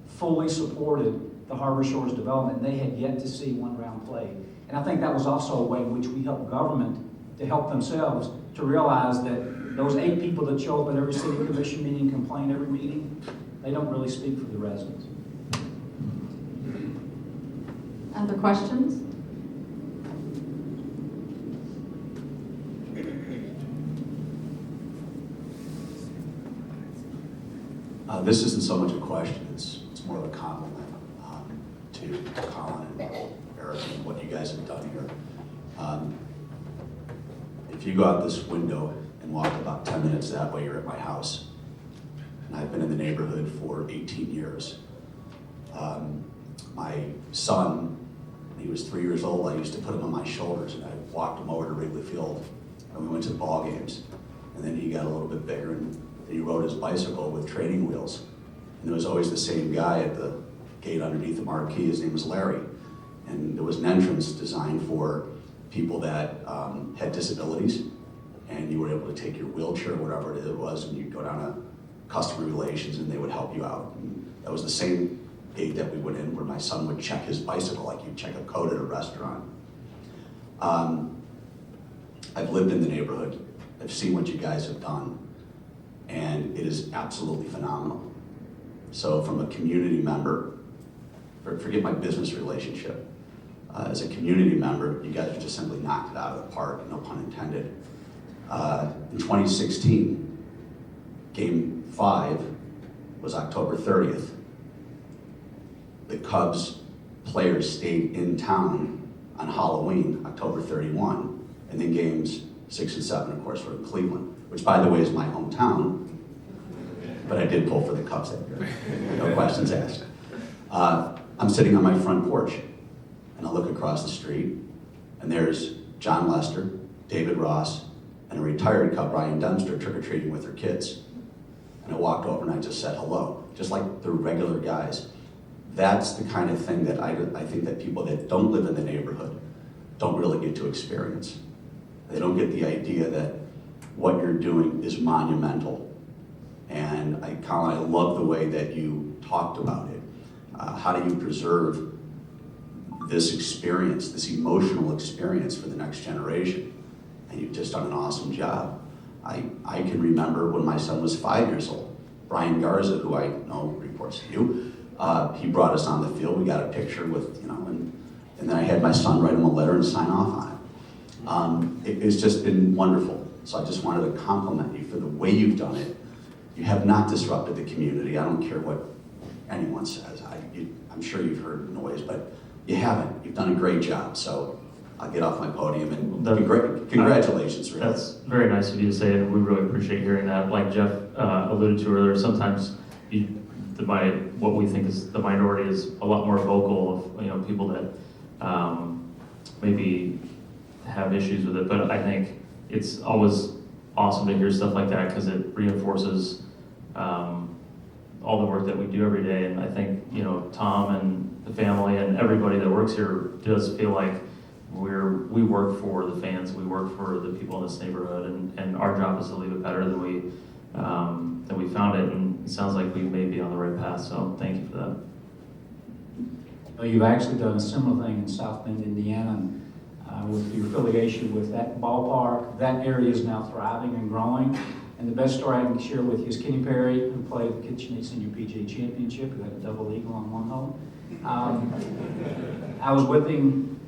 S4: fully supported the Harbor Shores development. They had yet to see 1 round played. And I think that was also a way in which we help government to help themselves to realize that those 8 people that show up at every city commission meeting, complain every meeting, they don't really speak for the residents.
S1: Other questions?
S8: This isn't so much a question, it's more of a compliment to Colin and Eric and what you guys have done here. If you go out this window and walk about 10 minutes that way, you're at my house. And I've been in the neighborhood for 18 years. My son, when he was 3 years old, I used to put him on my shoulders and I walked him over to Wrigley Field and we went to the ball games. And then he got a little bit bigger and he rode his bicycle with training wheels. And there was always the same guy at the gate underneath the marquee. His name was Larry. And there was an entrance designed for people that had disabilities. And you were able to take your wheelchair, whatever it was, and you'd go down to customer relations and they would help you out. And that was the same gate that we went in where my son would check his bicycle like you'd check a code at a restaurant. I've lived in the neighborhood. I've seen what you guys have done. And it is absolutely phenomenal. So from a community member, forget my business relationship, as a community member, you guys just simply knocked it out of the park, no pun intended. In 2016, Game 5 was October 30th. The Cubs players stayed in town on Halloween, October 31, and then games 6 and 7, of course, were in Cleveland, which, by the way, is my hometown, but I did pull for the Cubs that year. No questions asked. I'm sitting on my front porch, and I look across the street, and there's John Lester, David Ross, and a retired Cub, Ryan Dempster, trick-or-treating with their kids. And I walked over and I just said hello, just like the regular guys. That's the kind of thing that I think that people that don't live in the neighborhood don't really get to experience. They don't get the idea that what you're doing is monumental. And Colin, I love the way that you talked about it. How do you preserve this experience, this emotional experience for the next generation? And you've just done an awesome job. I can remember when my son was 5 years old, Brian Garza, who I know reports to you, he brought us on the field. We got a picture with, and then I had my son write him a letter and sign off on it. It's just been wonderful. So I just wanted to compliment you for the way you've done it. You have not disrupted the community. I don't care what anyone says. I'm sure you've heard noise, but you haven't. You've done a great job. So I'll get off my podium and congratulations. Really.
S3: That's very nice of you to say, and we really appreciate hearing that. Like Jeff alluded to earlier, sometimes what we think is the minority is a lot more vocal of people that maybe have issues with it. But I think it's always awesome to hear stuff like that because it reinforces all the work that we do every day. And I think Tom and the family and everybody that works here does feel like we work for the fans, we work for the people in this neighborhood, and our job is to leave it better than we found it. And it sounds like we may be on the right path. So thank you for that.
S4: Well, you've actually done a similar thing in South Bend, Indiana, with your affiliation with that ballpark. That area is now thriving and growing. And the best story I can share with you is Kenny Perry, who played the KitchenAid Senior PGA Championship, who had a double eagle on one hole. I was with him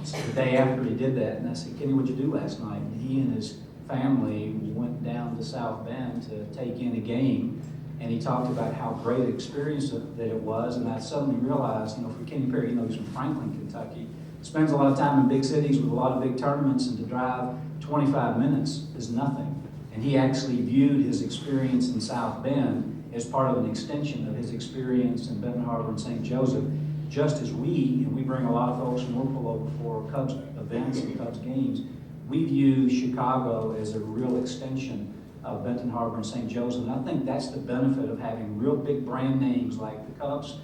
S4: the day after he did that, and I said, Kenny, what'd you do last night? And he and his family went down to South Bend to take in a game, and he talked about how great an experience that it was. And I suddenly realized, for Kenny Perry, he's from Franklin, Kentucky, spends a lot of time in big cities with a lot of big tournaments, and to drive 25 minutes is nothing. And he actually viewed his experience in South Bend as part of an extension of his experience in Benton Harbor and St. Joseph, just as we bring a lot of folks from Whirlpool over for Cubs events and Cubs games, we view Chicago as a real extension of Benton Harbor and St. Joseph. And I think that's the benefit of having real big brand names like the Cubs,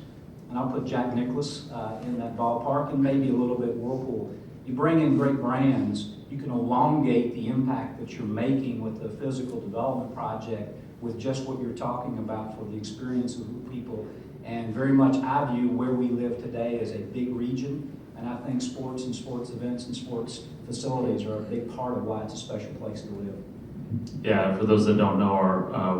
S4: and I'll put Jack Nicklaus in that ballpark, and maybe a little bit Whirlpool. You bring in great brands, you can elongate the impact that you're making with the physical development project with just what you're talking about for the experience of people. And very much I view where we live today as a big region, and I think sports and sports events and sports facilities are a big part of why it's a special place to live.
S3: Yeah, for those that don't know,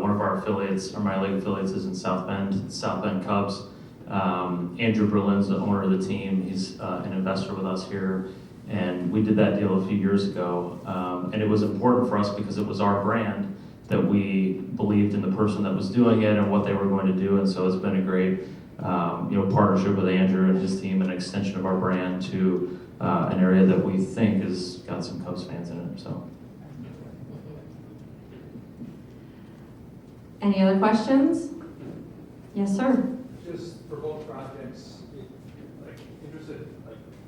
S3: one of our affiliates, our minor league affiliates, is in South Bend Cubs. Andrew Berlin's the owner of the team. He's an investor with us here, and we did that deal a few years ago. And it was important for us because it was our brand that we believed in the person that was doing it and what they were going to do. And so it's been a great partnership with Andrew and his team, an extension of our brand to an area that we think has got some Cubs fans in it. So.
S1: Any other questions? Yes, sir.
S9: Just for both projects, interested,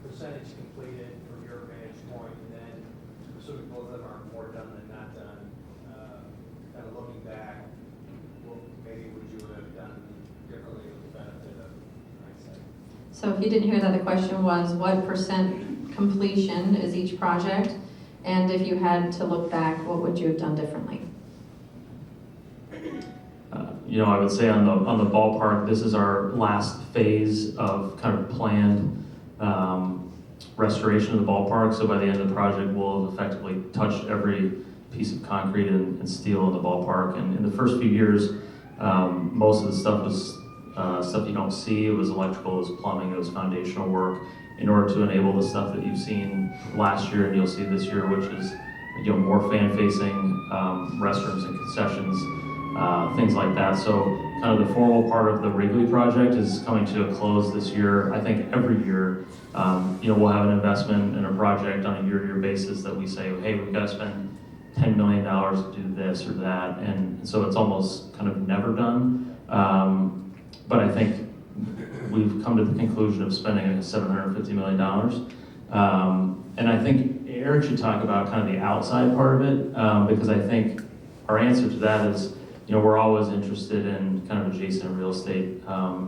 S9: percentage completed from your vantage point, and then assuming both of them are more done than not done, kind of looking back, what maybe would you have done differently with the benefit of hindsight?
S1: So if you didn't hear that, the question was what % completion is each project? And if you had to look back, what would you have done differently?
S3: I would say on the ballpark, this is our last phase of kind of planned restoration of the ballpark. So by the end of the project, we'll have effectively touched every piece of concrete and steel in the ballpark. And in the first few years, most of the stuff was stuff you don't see. It was electrical, it was plumbing, it was foundational work in order to enable the stuff that you've seen last year and you'll see this year, which is more fan-facing restrooms and concessions. Things like that. So kind of the formal part of the Wrigley project is coming to a close this year. I think every year, we'll have an investment in a project on a year-to-year basis that we say, hey, we've got to spend $10 million to do this or that. And so it's almost kind of never done. But I think we've come to the conclusion of spending $750 million. And I think Eric should talk about kind of the outside part of it, because I think our answer to that is, we're always interested in kind of adjacent real estate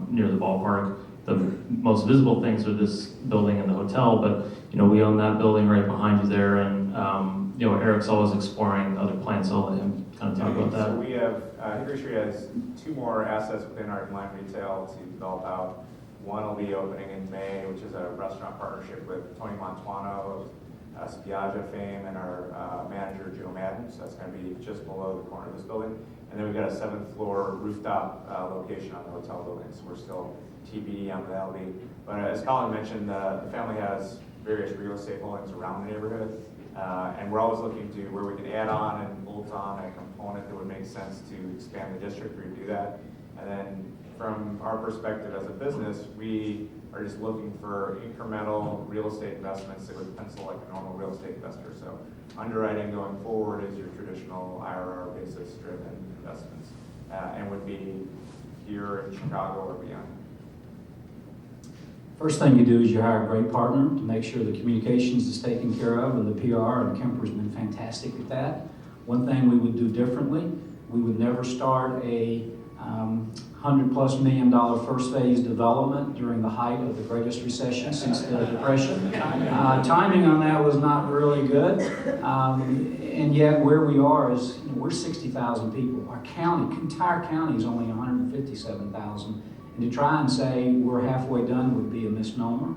S3: near the ballpark. the most visible things are this building and the hotel, but, you know, we own that building right behind you there, and, you know, Eric's always exploring other plans, so I'll let him kind of talk about
S6: So
S3: that.
S6: we have, Hickory Street has 2 more assets within our inline retail to develop out. One will be opening in May, which is a restaurant partnership with Tony Montuano of Spiaggia fame and our manager Joe Madden. So that's going to be just below the corner of this building. And then we've got a 7th floor rooftop location on the hotel building. So we're still TBD on that'll be. But as Colin mentioned, the family has various real estate holdings around the neighborhood. And we're always looking to where we can add on and bolt on a component that would make sense to expand the district, we would do that. And then from our perspective as a business, we are just looking for incremental real estate investments that would pencil like a normal real estate investor. So underwriting going forward is your traditional IRR basis driven investments and would be here in Chicago or beyond.
S4: First thing you do is you hire a great partner to make sure the communications is taken care of, and the PR, and Kemper's been fantastic at that. One thing we would do differently, we would never start a $100+ million first phase development during the height of the greatest recession since the Depression. Timing on that was not really good, and yet where we are is, you know, we're 60,000 people. Our county, entire county is only 157,000. And to try and say we're halfway done would be a misnomer,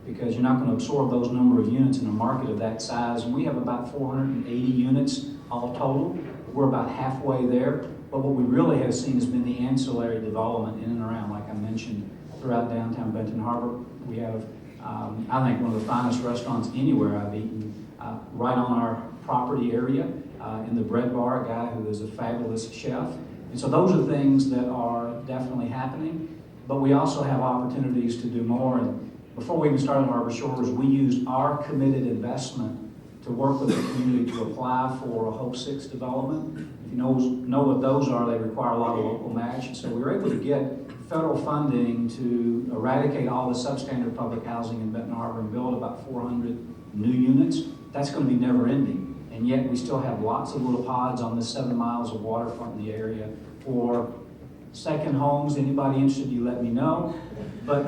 S4: because you're not going to absorb those number of units in a market of that size. And we have about 480 units all total. We're about halfway there. But what we really have seen has been the ancillary development in and around, like I mentioned, throughout downtown Benton Harbor. We have, I think, one of the finest restaurants anywhere I've eaten, right on our property area, in the Bread Bar, a guy who is a fabulous chef. And so those are things that are definitely happening. But we also have opportunities to do more. And before we even started Harbor Shores, we used our committed investment to work with the community to apply for a Hope 6 development. If you know what those are, they require a lot of local match. So we were able to get federal funding to eradicate all the substandard public housing in Benton Harbor and build about 400 new units. That's going to be never ending. And yet we still have lots of little pods on the 7 miles of waterfront in the area for second homes. Anybody interested, you let me know. But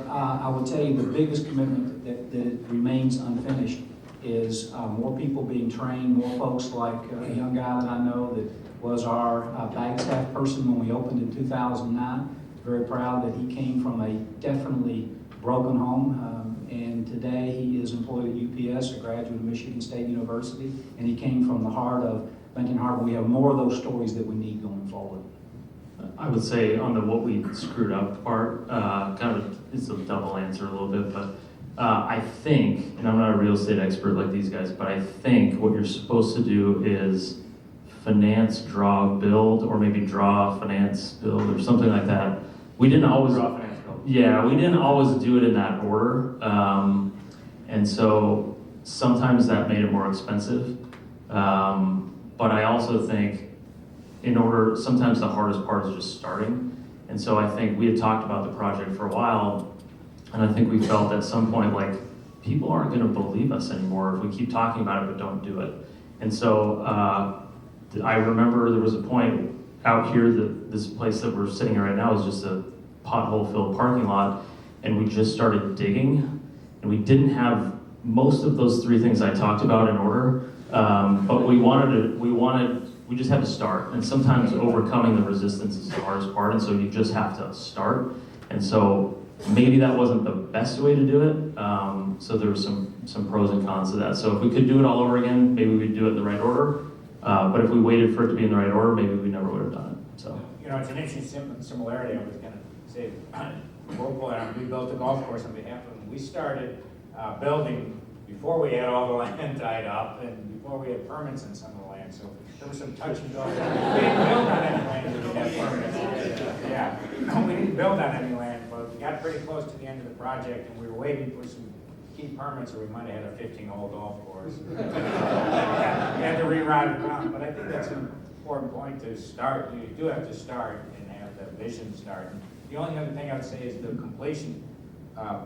S4: I will tell you the biggest commitment that remains unfinished is more people being trained, more folks like a young guy that I know that was our bag staff person when we opened in 2009. Very proud that he came from a definitely broken home, and today he is employed at UPS, a graduate of Michigan State University, and he came from the heart of Benton Harbor. We have more of those stories that we need going forward.
S3: I would say on the what we screwed up part, kind of it's a double answer a little bit, but I think, and I'm not a real estate expert like these guys, but I think what you're supposed to do is finance, draw, build, or maybe draw, finance, build, or something like that. We didn't always.
S6: Draw, finance, build.
S3: Yeah, we didn't always do it in that order, and so sometimes that made it more expensive. But I also think sometimes the hardest part is just starting. And so I think we had talked about the project for a while, and I think we felt at some point like people aren't going to believe us anymore if we keep talking about it but don't do it. And so I remember there was a point out here that this place that we're sitting in right now is just a pothole-filled parking lot, and we just started digging, and we didn't have most of those 3 things I talked about in order, but we just had to start, and sometimes overcoming the resistance is the hardest part, and so you just have to start. And so maybe that wasn't the best way to do it, so there was some pros and cons to that. So if we could do it all over again, maybe we'd do it in the right order, but if we waited for it to be in the right order, maybe we never would have done it. So,
S5: You know, it's an interesting similarity. I was going to say, Whirlpool, we built a golf course on behalf of them. We started building before we had all the land tied up and before we had permits in some of the land. So there was some touch and go. We didn't build on any land that we had permits. Yeah, we didn't build on any land, but we got pretty close to the end of the project, and we were waiting for some key permits, or we might have had a 15-hole golf course. We had to reroute it around, but I think that's an important point to start. You do have to start and have the vision start. And the only other thing I would say is the completion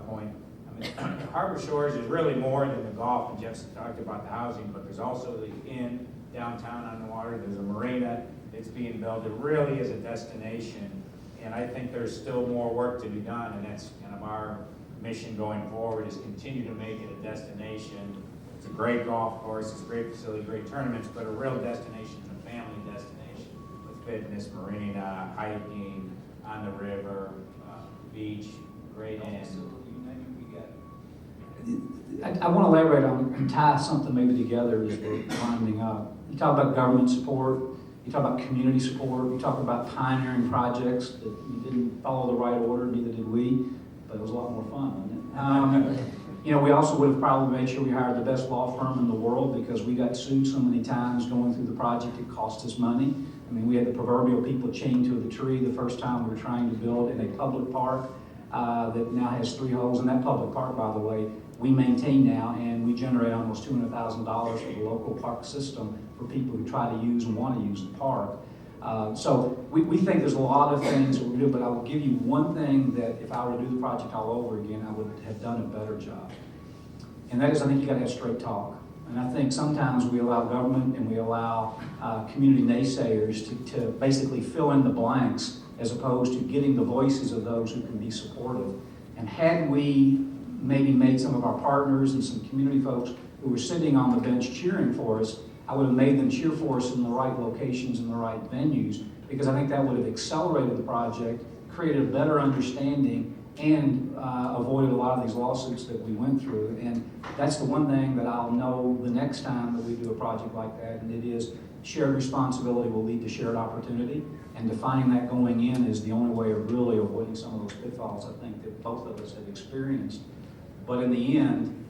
S5: point. I mean, Harbor Shores is really more than the golf, and Jeff's talked about the housing, but there's also the inn downtown on the water. There's a marina that's being built. It really is a destination, And I think there's still more work to be done, and that's kind of our mission going forward, is continue to make it a destination. It's a great golf course, it's a great facility, great tournaments, but a real destination, a family destination with fitness, marina, hiking, on the river, beach, great inn.
S4: I want to elaborate on and tie something maybe together as we're winding up. You talk about government support, you talk about community support, you talk about pioneering projects that you didn't follow the right order, neither did we, but it was a lot more fun, wasn't it? You know, we also would have probably made sure we hired the best law firm in the world because we got sued so many times going through the project, it cost us money. I mean, we had the proverbial people chained to the tree the first time we were trying to build in a public park that now has 3 holes. And that public park, by the way, we maintain now, and we generate almost $200,000 for the local park system for people who try to use and want to use the park. So we think there's a lot of things that we do, but I will give you one thing that if I were to do the project all over again, I would have done a better job. And that is, I think you got to have straight talk. And I think sometimes we allow government and we allow community naysayers to basically fill in the blanks as opposed to getting the voices of those who can be supportive. And had we maybe made some of our partners and some community folks who were sitting on the bench cheering for us, I would have made them cheer for us in the right locations and the right venues, because I think that would have accelerated the project, created a better understanding, and avoided a lot of these lawsuits that we went through. And that's the one thing that I'll know the next time that we do a project like that, and it is shared responsibility will lead to shared opportunity, and defining that going in is the only way of really avoiding some of those pitfalls I think that both of us have experienced. But in the end,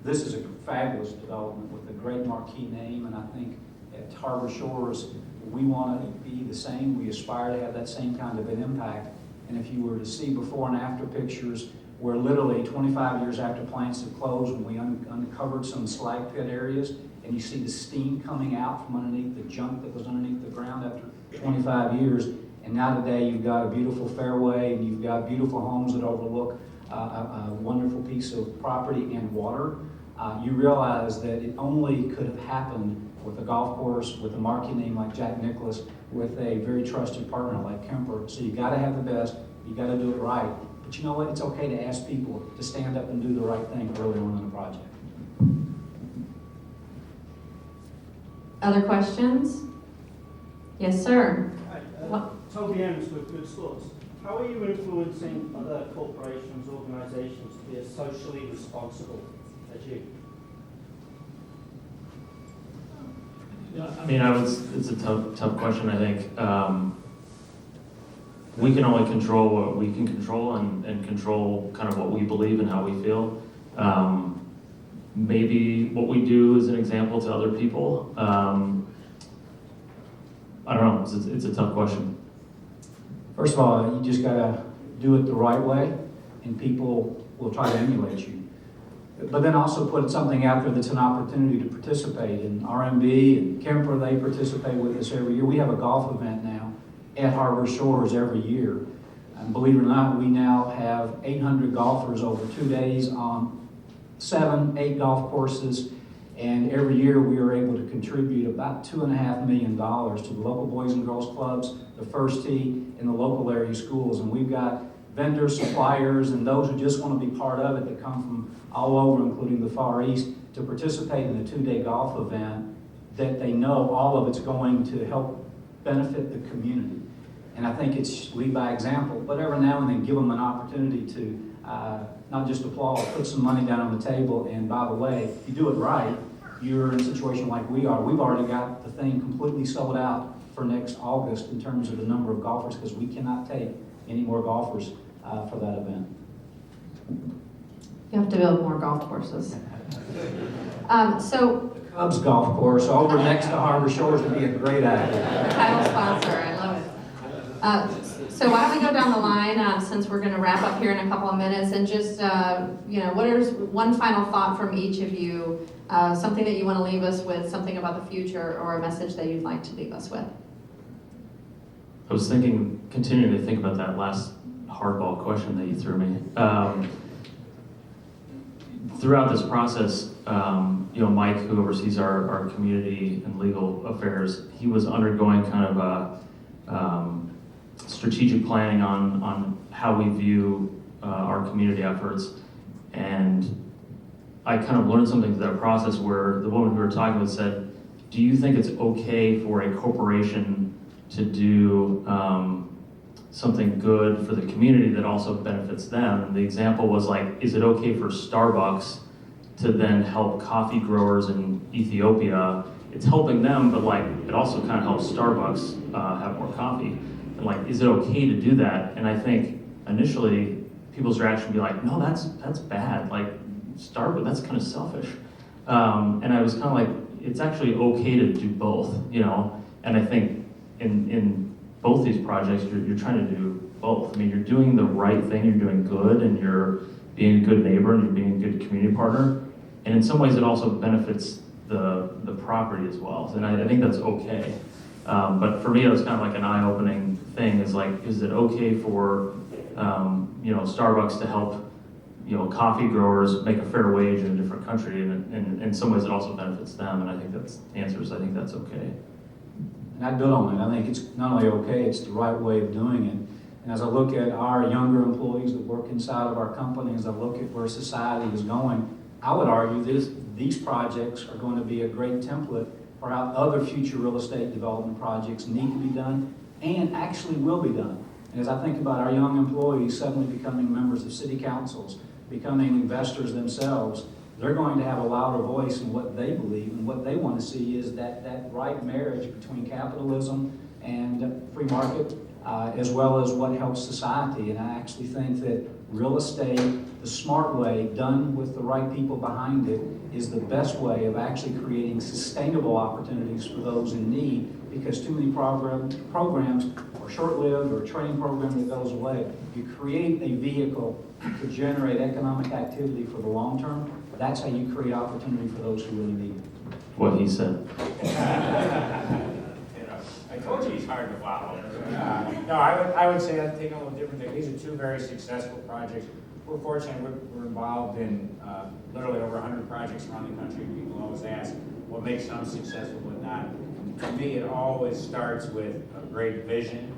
S4: this is a fabulous development with a great marquee name, and I think at Harbor Shores, we want to be the same. We aspire to have that same kind of an impact. And if you were to see before and after pictures where literally 25 years after plants have closed, when we uncovered some slag pit areas, and you see the steam coming out from underneath the junk that was underneath the ground after 25 years, and now today you've got a beautiful fairway, and you've got beautiful homes that overlook a wonderful piece of property and water, you realize that it only could have happened with a golf course, with a marquee name like Jack Nicklaus, with a very trusted partner like Kemper. So you got to have the best, you got to do it right. But you know what? It's okay to ask people to stand up and do the right thing early on in the project.
S1: Other questions? Yes, sir.
S10: Hi,
S1: What?
S10: Toby Evans with Good Sports. How are you influencing other corporations, organisations to be as socially responsible as you?
S3: Yeah, I mean, it's a tough question, I think. We can only control what we can control and control kind of what we believe and how we feel. Maybe what we do is an example to other people. I don't know, it's a tough question.
S4: First of all, you just got to do it the right way, and people will try to emulate you. But then also put something out there that's an opportunity to participate. In RMB and Kemper, they participate with us every year. We have a golf event now at Harbor Shores every year. And believe it or not, we now have 800 golfers over 2 days on 7-8 golf courses. And every year we are able to contribute about $2.5 million to the local Boys and Girls Clubs, the First Tee, and the local area schools. And we've got vendors, suppliers, and those who just want to be part of it that come from all over, including the Far East, to participate in a 2-day golf event that they know all of it's going to help benefit the community. And I think it's lead by example, but every now and then give them an opportunity to not just applaud, put some money down on the table. And by the way, if you do it right, you're in a situation like we are. We've already got the thing completely sold out for next August in terms of the number of golfers, because we cannot take any more golfers for that event.
S1: You have to build more golf courses. So,
S4: The Cubs golf course over next to Harbor Shores would be a great idea.
S1: title sponsor, I love it. So why don't we go down the line, since we're going to wrap up here in a couple of minutes, and just, what is one final thought from each of you, something that you want to leave us with, something about the future, or a message that you'd like to leave us with?
S3: I was continuing to think about that last hardball question that you threw me. Throughout this process, Mike, who oversees our community and legal affairs, he was undergoing kind of strategic planning on how we view our community efforts. And I kind of learned something through that process where the woman who we were talking with said, do you think it's okay for a corporation to do something good for the community that also benefits them? And the example was like, is it okay for Starbucks to then help coffee growers in Ethiopia? It's helping them, but like it also kind of helps Starbucks have more coffee. And like, is it okay to do that? And I think initially people's reaction would be like, no, that's bad. Like Starbucks, that's kind of selfish. And I was kind of like, it's actually okay to do both, you know? And I think in both these projects, you're trying to do both. I mean, you're doing the right thing, you're doing good, and you're being a good neighbor, and you're being a good community partner. And in some ways, it also benefits the property as well. And I think that's okay. But for me, it was kind of like an eye-opening thing. Is like, is it okay for Starbucks to help coffee growers make a fair wage in a different country? And in some ways, it also benefits them. And I think that's the answer is I think that's okay.
S4: And I build on it. I think it's not only okay, it's the right way of doing it. And as I look at our younger employees that work inside of our company, as I look at where society is going, I would argue these projects are going to be a great template for how other future real estate development projects need to be done and actually will be done. And as I think about our young employees suddenly becoming members of city councils, becoming investors themselves, they're going to have a louder voice in what they believe, and what they want to see is that right marriage between capitalism and free market, as well as what helps society. And I actually think that real estate, the smart way, done with the right people behind it, is the best way of actually creating sustainable opportunities for those in need, because too many programs are short-lived, or a training program that goes away. You create a vehicle to generate economic activity for the long term. That's how you create opportunity for those who really need it.
S3: What he said.
S5: I told you he's hard to follow. No, I would say I'd take a little different thing. These are two very successful projects. We're fortunate we're involved in literally over 100 projects around the country. People always ask what makes some successful but not. To me, it always starts with a great vision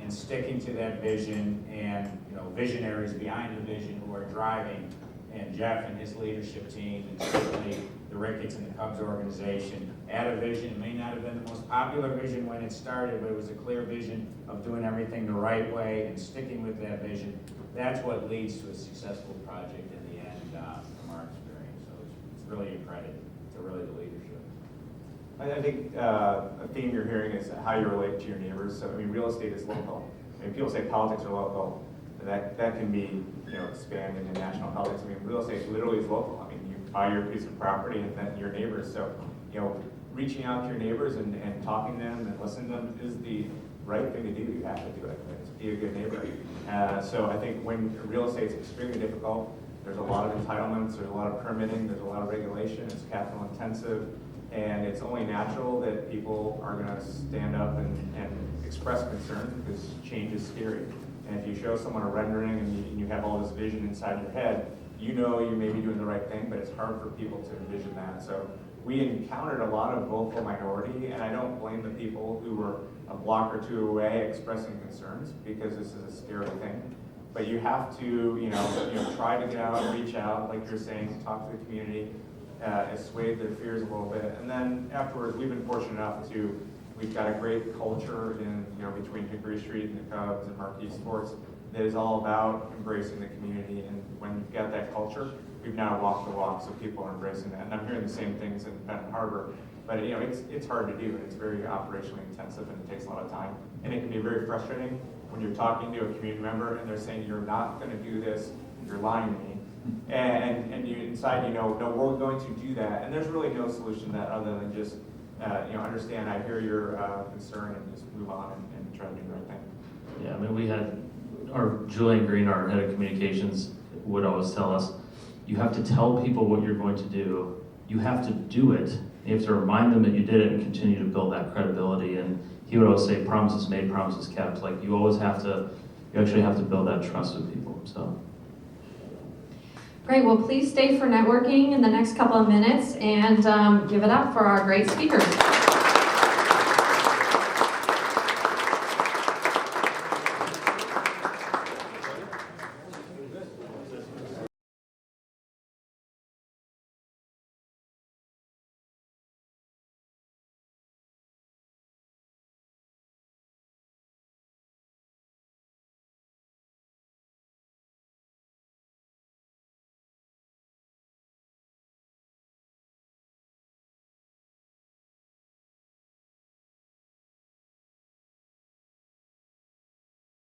S5: and sticking to that vision, and visionaries behind the vision who are driving. And Jeff and his leadership team, and certainly the Ricketts and the Cubs organization, had a vision. It may not have been the most popular vision when it started, but it was a clear vision of doing everything the right way and sticking with that vision. That's what leads to a successful project in the end, from our experience. So it's really a credit to really the leadership.
S6: I think a theme you're hearing is how you relate to your neighbors. So, I mean, real estate is local. I mean, people say politics are local. That can be, expanded into national politics. I mean, real estate literally is local. I mean, you buy your piece of property and then your neighbors. So, reaching out to your neighbors and talking to them and listening to them is the right thing to do. You have to do it. It's be a good neighbor. So I think when real estate is extremely difficult, there's a lot of entitlements, there's a lot of permitting, there's a lot of regulation, it's capital intensive, and it's only natural that people are going to stand up and express concern, because change is scary. And if you show someone a rendering and you have all this vision inside your head, you may be doing the right thing, but it's hard for people to envision that. So we encountered a lot of vocal minority, and I don't blame the people who were a block or two away expressing concerns, because this is a scary thing. But you have to, try to get out, reach out, like you're saying, talk to the community, assuage their fears a little bit. And then afterwards, we've been fortunate enough we've got a great culture between Hickory Street and the Cubs and Marquee Sports that is all about embracing the community. And when you've got that culture, we've now walked the walk, so people are embracing that. And I'm hearing the same things in Benton Harbor. But it's hard to do, and it's very operationally intensive, and it takes a lot of time. And it can be very frustrating when you're talking to a community member and they're saying, you're not going to do this, you're lying to me. And you inside, no, we're going to do that. And there's really no solution to that other than just understand, I hear your concern, and just move on and try to do the right thing.
S3: Yeah, I mean, we had Julian Green, our head of communications, would always tell us, you have to tell people what you're going to do. You have to do it. You have to remind them that you did it and continue to build that credibility. And he would always say, promises made, promises kept. Like, you actually have to build that trust with people, so.
S1: Great, well, please stay for networking in the next couple of minutes, and give it up for our great speakers.